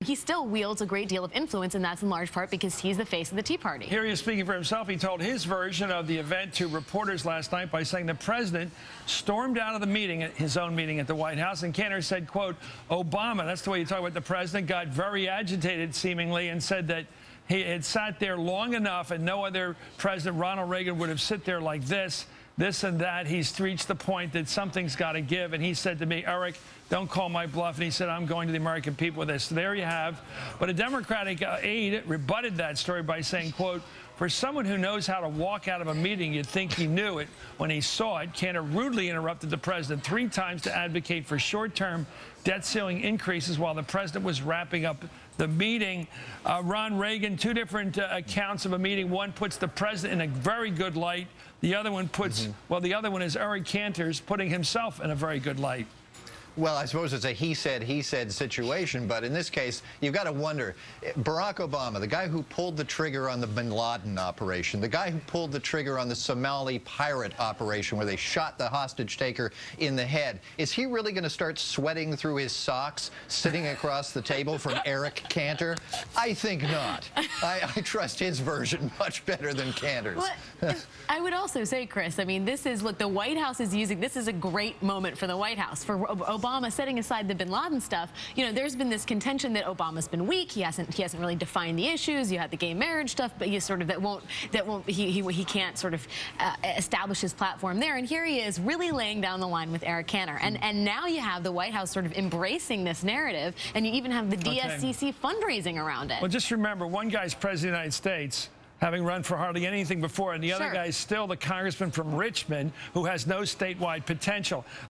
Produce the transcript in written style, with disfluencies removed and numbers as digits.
he still wields a great deal of influence, and that's in large part because he's the face of the Tea Party. Here he is speaking for himself. He told his version of the event to reporters last night by saying the president stormed out of the meeting, his own meeting at the White House, and Cantor said, quote, Obama, that's the way you talk about the president, got very agitated seemingly and said that he had sat there long enough and no other president, Ronald Reagan, would have sit there like this and that. He's reached the point that something's got to give. And he said to me, Eric, don't call my bluff. And he said, I'm going to the American people with this. So there you have. But a Democratic aide rebutted that story by saying, quote, for someone who knows how to walk out of a meeting, you'd think he knew it when he saw it. Cantor rudely interrupted the president 3 times to advocate for short-term debt ceiling increases while the president was wrapping up the meeting. Ron Reagan, 2 different accounts of a meeting. One puts the president in a very good light. The other one puts, well, the other one is Eric Cantor's putting himself in a very good light. Well, I suppose it's a he said situation, but in this case, you've got to wonder, Barack Obama, the guy who pulled the trigger on the bin Laden operation, the guy who pulled the trigger on the Somali pirate operation where they shot the hostage taker in the head, is he really going to start sweating through his socks sitting across the table from Eric Cantor? I think not. I trust his version much better than Cantor's. Well, I would also say, Chris, I mean, this is, look, the White House is using, this is a great moment for the White House. For Obama, setting aside the bin Laden stuff, you know, there's been this contention that Obama's been weak. He hasn't really defined the issues. You had the gay marriage stuff, but he sort of, he can't sort of establish his platform there. And here he is really laying down the line with Eric Cantor. And now you have the White House sort of embracing this narrative, and you even have the DSCC fundraising around it. Well, just remember, one guy's president of the United States, having run for hardly anything before, and the other guy's still the congressman from Richmond who has no statewide potential.